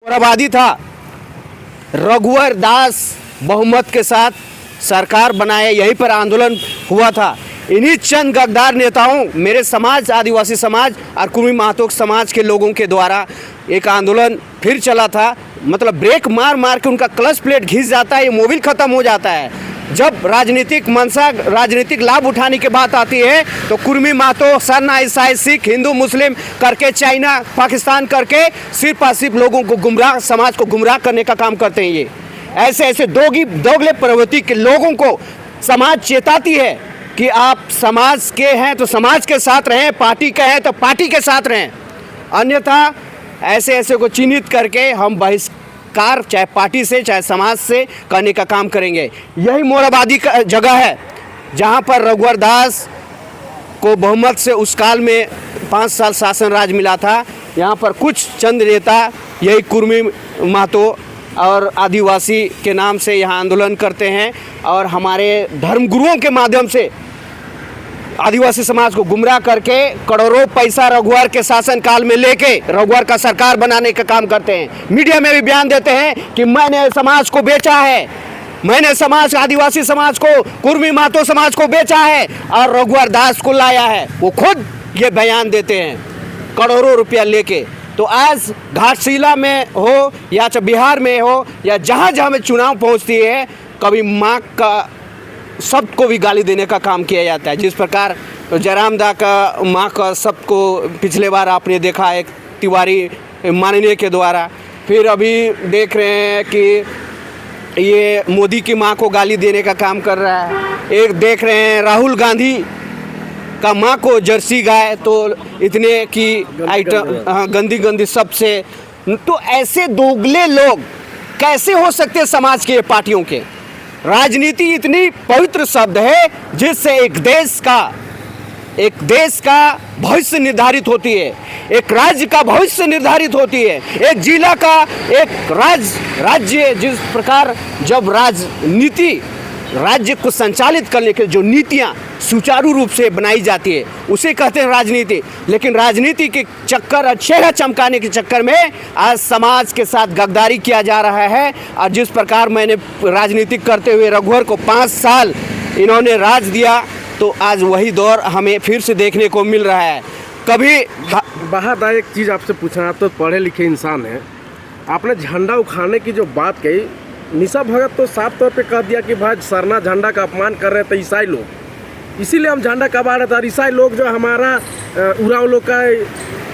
मोराबादी था। रघुवर दास बहुमत के साथ सरकार बनाए, यहीं पर आंदोलन हुआ था। इन्हीं चंद गद्दार नेताओं, मेरे समाज, आदिवासी समाज और कुर्मी महतो समाज के लोगों के द्वारा एक आंदोलन फिर चला था। मतलब ब्रेक मार मार के उनका क्लच प्लेट घिस जाता है, ये मोबिल ख़त्म हो जाता है। जब राजनीतिक मंशा, राजनीतिक लाभ उठाने की बात आती है तो कुर्मी महतो, सरना, ईसाई, सिख, हिंदू, मुस्लिम करके, चाइना, पाकिस्तान करके सिर्फ और सिर्फ लोगों को गुमराह, समाज को गुमराह करने का काम करते हैं। ये ऐसे दोगले प्रवृत्ति के लोगों को समाज चेताती है कि आप समाज के हैं तो समाज के साथ रहें, पार्टी के हैं तो पार्टी के साथ रहें, अन्यथा ऐसे को चिन्हित करके हम बहिष्कार चाहे पार्टी से चाहे समाज से करने का काम करेंगे। यही मोराबादी का जगह है जहां पर रघुवर दास को बहुमत से उस काल में 5 साल शासन राज मिला था। यहां पर कुछ चंद नेता यही कुर्मी महतो और आदिवासी के नाम से यहाँ आंदोलन करते हैं और हमारे धर्मगुरुओं के माध्यम से आदिवासी समाज को गुमराह करके करोड़ों पैसा रघुवर के शासन काल में लेके रघुवर का सरकार बनाने का काम करते हैं। मीडिया में भी बयान देते हैं कि मैंने समाज को बेचा है, मैंने समाज, आदिवासी समाज को, कुर्मी महतो समाज को बेचा है और रघुवर दास को लाया है। वो खुद ये बयान देते हैं करोड़ों रुपया लेके। तो आज घाटशिला में हो या बिहार में हो या जहाँ जहाँ में चुनाव पहुँचती है, कभी माँ का शब्द को भी गाली देने का काम किया जाता है। जिस प्रकार जयराम दा का माँ का शब्द को पिछले बार आपने देखा एक तिवारी माननीय के द्वारा, फिर अभी देख रहे हैं कि ये मोदी की माँ को गाली देने का काम कर रहा है। एक देख रहे हैं राहुल गांधी का माँ को जर्सी गाय तो इतने की आइटम गंदी शब्द से। तो ऐसे दोगले लोग कैसे हो सकते समाज के पार्टियों के? राजनीति इतनी पवित्र शब्द है जिससे एक देश का भविष्य निर्धारित होती है, एक राज्य का भविष्य निर्धारित होती है, एक जिला का, एक राज्य जिस प्रकार जब राजनीति राज्य को संचालित करने के जो नीतियाँ सुचारू रूप से बनाई जाती है उसे कहते हैं राजनीति। लेकिन राजनीति के चक्कर और चेहरा चमकाने के चक्कर में आज समाज के साथ गद्दारी किया जा रहा है। और जिस प्रकार मैंने राजनीति करते हुए रघुवर को 5 साल इन्होंने राज दिया, तो आज वही दौर हमें फिर से देखने को मिल रहा है। कभी बाहर एक चीज़ आपसे पूछना, आप तो पढ़े लिखे इंसान हैं, आपने झंडा उखाड़ने की जो बात कही, निशा भगत तो साफ तौर पे कह दिया कि भाई सरना झंडा का अपमान कर रहे थे ईसाई लोग, इसीलिए हम झंडा कबा रहे थे। और ईसाई लोग जो हमारा उराव लोग का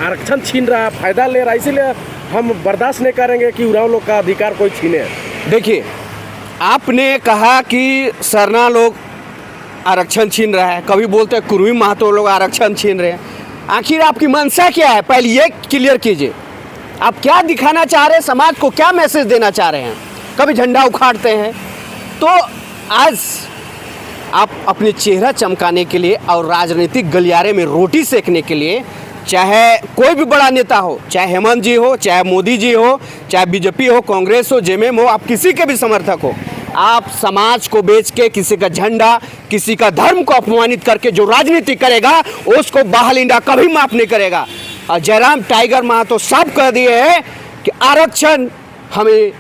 आरक्षण छीन रहा है, फ़ायदा ले रहा है, इसीलिए हम बर्दाश्त नहीं करेंगे कि उराव लोग का अधिकार कोई छीने। देखिए, आपने कहा कि सरना लोग आरक्षण छीन रहा है, कभी बोलते हैं कुर्मी महतो लोग आरक्षण छीन रहे हैं। आखिर आपकी मंशा क्या है? पहले ये क्लियर कीजिए, आप क्या दिखाना चाह रहे हैं, समाज को क्या मैसेज देना चाह रहे हैं? कभी झंडा उखाड़ते हैं तो आज आप अपने चेहरा चमकाने के लिए और राजनीतिक गलियारे में रोटी सेकने के लिए, चाहे कोई भी बड़ा नेता हो, चाहे हेमंत जी हो, चाहे मोदी जी हो, चाहे बीजेपी हो, कांग्रेस हो, जेएमएम हो, आप किसी के भी समर्थक हो, आप समाज को बेच के किसी का झंडा, किसी का धर्म को अपमानित करके जो राजनीति करेगा उसको बाहल इंडा कभी माफ नहीं करेगा। और जयराम टाइगर महतो साफ कह दिए हैं कि आरक्षण, हमें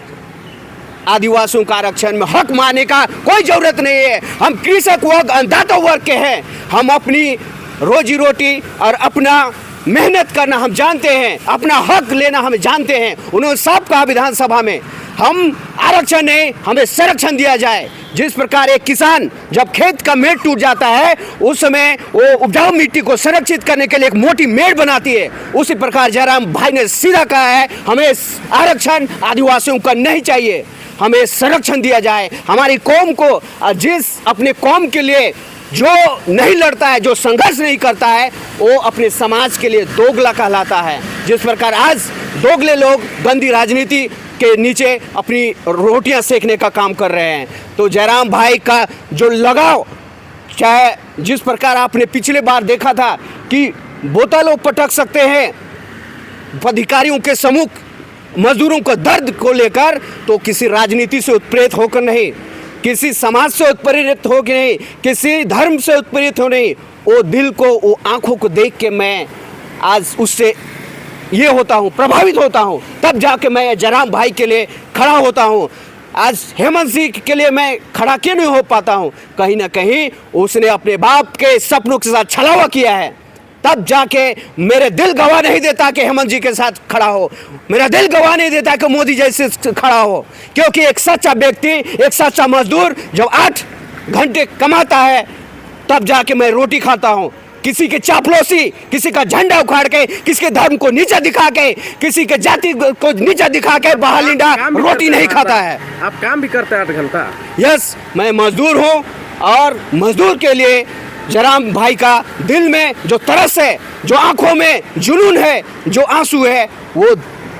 आदिवासियों का आरक्षण में हक मानने का कोई जरूरत नहीं है। हम कृषक वर्ग, अन्नदाता वर्ग के हैं, हम अपनी रोजी रोटी और अपना मेहनत करना हम जानते हैं, अपना हक लेना हम जानते हैं। उन्होंने साफ कहा विधानसभा में, हम आरक्षण नहीं, हमें संरक्षण दिया जाए। जिस प्रकार एक किसान जब खेत का मेड़ टूट जाता है उस समय वो उपजाऊ मिट्टी को संरक्षित करने के लिए एक मोटी मेड़ बनाती है, उसी प्रकार जयराम भाई ने सीधा कहा है, हमें आरक्षण आदिवासियों का नहीं चाहिए, हमें संरक्षण दिया जाए। हमारी कौम को, जिस अपने कौम के लिए जो नहीं लड़ता है, जो संघर्ष नहीं करता है, वो अपने समाज के लिए दोगला कहलाता है। जिस प्रकार आज दोगले लोग गंदी राजनीति के नीचे अपनी रोटियां सेकने का काम कर रहे हैं, तो जयराम भाई का जो लगाव, चाहे जिस प्रकार आपने पिछले बार देखा था कि बोतलों पटक सकते हैं अधिकारियों के सम्मुख मजदूरों को दर्द को लेकर, तो किसी राजनीति से उत्प्रेरित होकर नहीं, किसी समाज से उत्प्रेरित होकर नहीं, किसी धर्म से उत्प्रेरित हो नहीं, वो दिल को, वो आंखों को देख के मैं आज उससे ये होता हूँ, प्रभावित होता हूँ, तब जाके मैं जयराम भाई के लिए खड़ा होता हूँ। आज हेमंत सिंह के लिए मैं खड़ा क्यों नहीं हो पाता हूँ? कहीं ना कहीं उसने अपने बाप के सपनों के साथ छलावा किया है, तब जाके मेरे दिल गवाह नहीं देता कि हेमंत जी के साथ खड़ा हो, मेरा दिल गवाह नहीं देता कि मोदी जैसे खड़ा हो, क्योंकि एक सच्चा व्यक्ति, एक सच्चा मजदूर जब 8 घंटे कमाता है तब जाके मैं रोटी खाता हूँ। किसी के चापलूसी, किसी का झंडा उखाड़ के, किसी के धर्म को नीचा दिखा के, किसी के जाति को नीचा दिखा के बहालिंडा रोटी नहीं खाता है। आप काम भी करते हैं 8 घंटा? यस, मैं मजदूर हूँ और मजदूर के लिए जयराम भाई का दिल में जो तरस है, जो आंखों में जुनून है, जो आंसू है, वो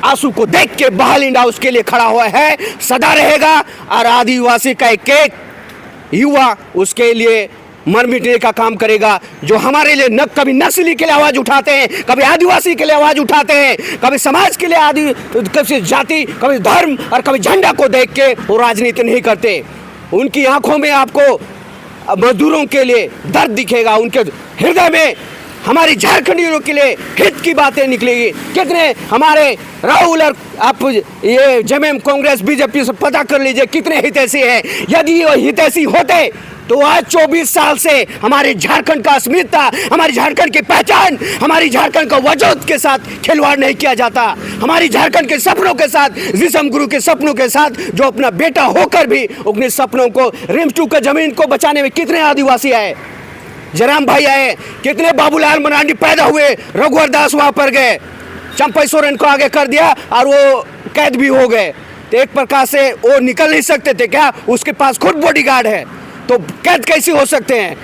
आंसू को देख के बहालिंडा उसके लिए खड़ा हुआ है, सदा रहेगा। और आदिवासी का एक युवा उसके लिए मर मिटने का काम करेगा, जो हमारे लिए न कभी नस्ली के लिए आवाज़ उठाते हैं, कभी आदिवासी के लिए आवाज़ उठाते हैं, कभी समाज के लिए कभी जाति, कभी धर्म और कभी झंडा को देख के वो राजनीति नहीं करते। उनकी आंखों में आपको मजदूरों के लिए दर्द दिखेगा, उनके हृदय में हमारी झारखंडियों के लिए हित की बातें निकलेगी। कितने हमारे राहुल और आप ये जेएमएम, कांग्रेस, बीजेपी से पता कर लीजिए कितने हितैषी हैं। यदि वो हितैषी होते तो आज 24 साल से हमारे झारखंड का अस्मिता, हमारी झारखंड की पहचान, हमारी झारखंड का वजूद के साथ खिलवाड़ नहीं किया जाता। हमारी झारखंड के सपनों के साथ, विषम गुरु के सपनों के साथ, जो अपना बेटा होकर भी अपने सपनों को, रिम्स 2 का जमीन को बचाने में कितने आदिवासी आए, जयराम भाई आए, कितने बाबूलाल मरांडी पैदा हुए, रघुवर दास वहाँ पर गए, चंपई सोरेन को आगे कर दिया और वो कैद भी हो गए। तो एक प्रकार से वो निकल नहीं सकते थे क्या? उसके पास खुद बॉडीगार्ड है, तो कैद कैसे हो सकते हैं?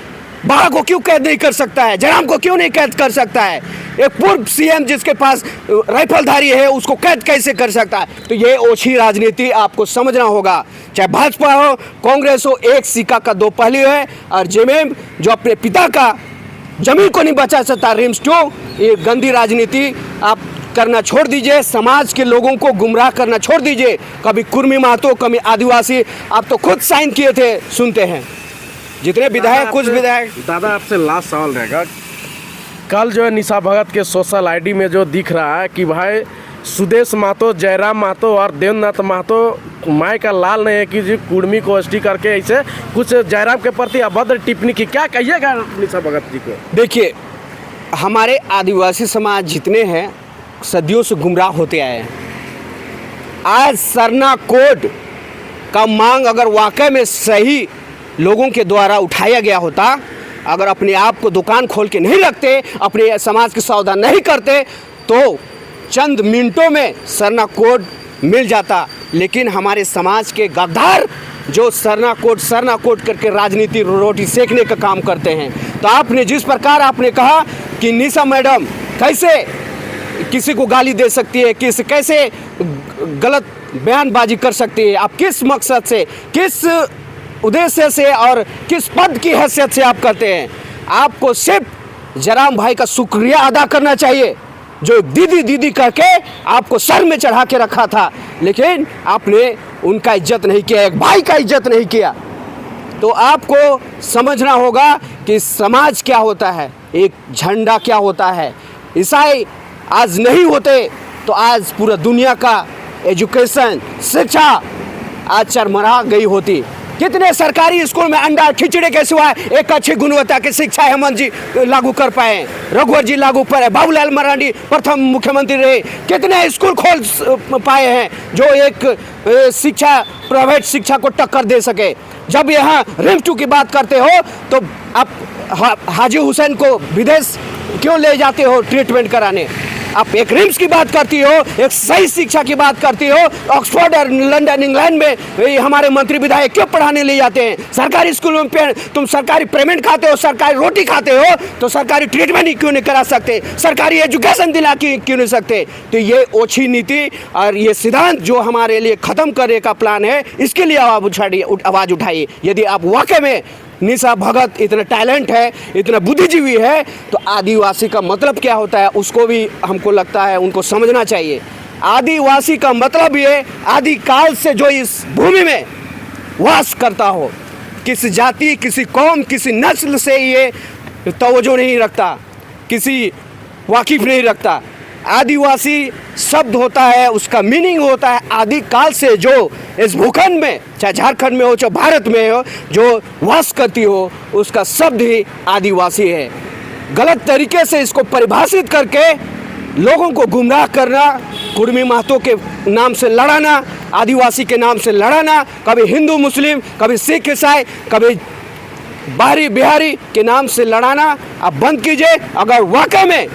बाघ को क्यों कैद नहीं कर सकता है? जयराम को क्यों नहीं कैद कर सकता है? एक पूर्व सीएम जिसके पास राइफलधारी है उसको कैद कैसे कर सकता है? तो ये ओछी राजनीति आपको समझना होगा। चाहे भाजपा हो, कांग्रेस हो, एक सिक्का का 2 पहलू है। और जेएमएम जो अपने पिता का जमीन को नहीं बचा सकता, रिम्स 2, ये गंदी राजनीति आप करना छोड़ दीजिए। समाज के लोगों को गुमराह करना छोड़ दीजिए। कभी कुर्मी महतो, कभी आदिवासी, आप तो खुद साइन किए थे, सुनते हैं जितने विधायक, कुछ विधायक। दादा आपसे लास्ट सवाल रहेगा, कल जो है निशा भगत के सोशल आईडी में जो दिख रहा है कि भाई सुदेश महतो, जयराम महतो और देवनाथ महतो माय का लाल नहीं है कि जी कुर्मी को एसटी करके ऐसे कुछ जयराम के प्रति अभद्र टिप्पणी की, क्या कहिएगा निशा भगत जी को? देखिए, हमारे आदिवासी समाज जितने हैं सदियों से गुमराह होते आए हैं। आज सरना कोड का मांग अगर वाकई में सही लोगों के द्वारा उठाया गया होता, अगर अपने आप को दुकान खोल के नहीं रखते, अपने समाज की सौदा नहीं करते, तो चंद मिनटों में सरना कोड मिल जाता। लेकिन हमारे समाज के गद्दार जो सरना कोड करके राजनीति रोटी सेकने का काम करते हैं। तो आपने जिस प्रकार आपने कहा कि निशा मैडम कैसे किसी को गाली दे सकती है, कैसे गलत बयानबाजी कर सकती है, आप किस मकसद से, किस उद्देश्य से और किस पद की हैसियत से आप करते हैं? आपको सिर्फ जयराम भाई का शुक्रिया अदा करना चाहिए, जो दीदी दीदी करके आपको सर में चढ़ा के रखा था, लेकिन आपने उनका इज्जत नहीं किया, एक भाई का इज्जत नहीं किया। तो आपको समझना होगा कि समाज क्या होता है, एक झंडा क्या होता है। ईसाई आज नहीं होते तो आज पूरा दुनिया का एजुकेशन, शिक्षा आज चरमरा गई होती। कितने सरकारी स्कूल में अंडा खिचड़ी के सिवाय एक अच्छी गुणवत्ता की शिक्षा हेमंत जी लागू कर पाए, रघुवर जी लागू पाए, बाबूलाल मरांडी प्रथम मुख्यमंत्री रहे। कितने स्कूल खोल पाए हैं जो एक शिक्षा, प्राइवेट शिक्षा को टक्कर दे सके। जब यहाँ रिम्स 2 की बात करते हो तो आप हाजी हुसैन को विदेश क्यों ले जाते हो ट्रीटमेंट कराने? आप एक रिम्स की बात करती हो, एक सही शिक्षा की बात करती हो, ऑक्सफोर्ड और लंदन इंग्लैंड में हमारे मंत्री विधायक क्यों पढ़ाने ले जाते हैं? सरकारी स्कूलों में तुम सरकारी पेमेंट खाते हो, सरकारी रोटी खाते हो, तो सरकारी ट्रीटमेंट ही क्यों नहीं करा सकते? सरकारी एजुकेशन दिला क्यों नहीं सकते? तो ये ओछी नीति और ये सिद्धांत जो हमारे लिए ख़त्म करने का प्लान है, इसके लिए आवाज़ उठाइए। यदि आप वाकई में निशा भगत इतना टैलेंट है, इतना बुद्धिजीवी है, तो आदिवासी का मतलब क्या होता है उसको भी हमको लगता है उनको समझना चाहिए। आदिवासी का मतलब ये आदिकाल से जो इस भूमि में वास करता हो, किसी जाति, किसी कौम, किसी नस्ल से ये तवज्जो नहीं रखता, किसी वाकिफ नहीं रखता। आदिवासी शब्द होता है, उसका मीनिंग होता है आदि काल से जो इस भूखंड में, चाहे झारखंड में हो चाहे भारत में हो, जो वास करती हो, उसका शब्द ही आदिवासी है। गलत तरीके से इसको परिभाषित करके लोगों को गुमराह करना, कुर्मी महतो के नाम से लड़ाना, आदिवासी के नाम से लड़ाना, कभी हिंदू मुस्लिम, कभी सिख ईसाई, कभी बाहरी बिहारी के नाम से लड़ाना आप बंद कीजिए। अगर वाकई में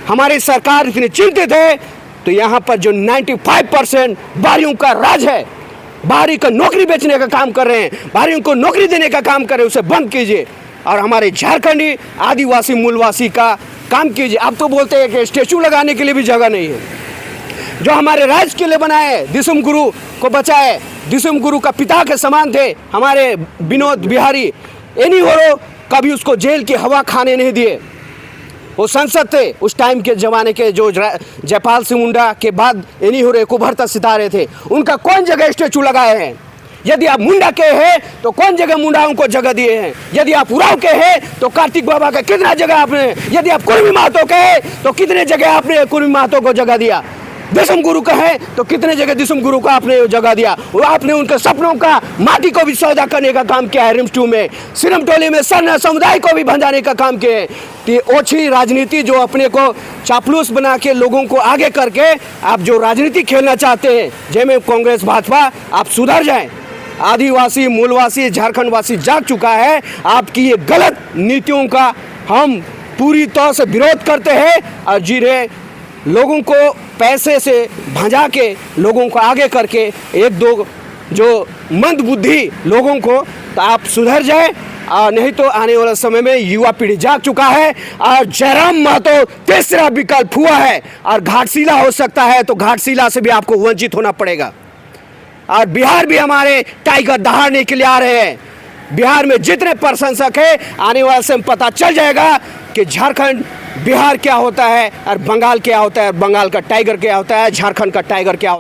हमारी सरकार इतनी चिंतित है तो यहाँ पर जो 95% बाहरियों का राज है, बाहरी का नौकरी बेचने का काम कर रहे हैं, बाहरियों को नौकरी देने का काम कर रहे हैं, उसे बंद कीजिए और हमारे झारखंडी आदिवासी मूलवासी का काम कीजिए। आप तो बोलते हैं कि स्टैचू लगाने के लिए भी जगह नहीं है। जो हमारे राज्य के लिए बनाए, दिसुम गुरु को बचाए, दिसुम गुरु का पिता के समान थे हमारे विनोद बिहारी एनी होरो, कभी उसको जेल की हवा खाने नहीं दिए। वो सांसद थे उस टाइम के ज़माने के, जो जयपाल सिंह मुंडा के बाद एनी होरो एक उभरता सितारे थे, उनका कौन जगह स्टैचू लगाए हैं? यदि आप मुंडा के हैं तो कौन जगह मुंडाओं को जगह दिए हैं? यदि आप उराव के हैं तो कार्तिक बाबा का कितना जगह आपने, यदि आप कुर्मी महतो के हैं तो कितने जगह आपने कुर्मी महतो को जगह दिया? दिसुम गुरु का है तो कितने जगह दिसुम गुरु को आपने जगह दिया? वो आपने उनके सपनों का माटी को भी सौदा करने का काम किया है। रिम्स-2 में, सिरमटोली में सरना समुदाय को भी भंजाने का काम किया है। तो ये ओछी राजनीति जो अपने को चापलूस बना के लोगों को आगे करके आप जो राजनीति खेलना चाहते हैं, जैमें कांग्रेस भाजपा, आप सुधर जाएं। आदिवासी मूलवासी झारखंडवासी जाग चुका है। आपकी ये गलत नीतियों का हम पूरी तरह से विरोध करते हैं और जिन्हें लोगों को पैसे से भंजा के लोगों को आगे करके एक दो जो मंद बुद्धि लोगों को, तो आप सुधर जाए और नहीं तो आने वाले समय में युवा पीढ़ी जाग चुका है और जयराम महतो तीसरा विकल्प हुआ है और घाटशिला हो सकता है, तो घाटशिला से भी आपको वंचित होना पड़ेगा। और बिहार भी हमारे टाइगर दहाड़ने के लिए आ रहे हैं। बिहार में जितने प्रशंसक है, आने वाले समय पता चल जाएगा कि झारखंड बिहार क्या होता है और बंगाल क्या होता है, बंगाल का टाइगर क्या होता है, झारखंड का टाइगर क्या होता है।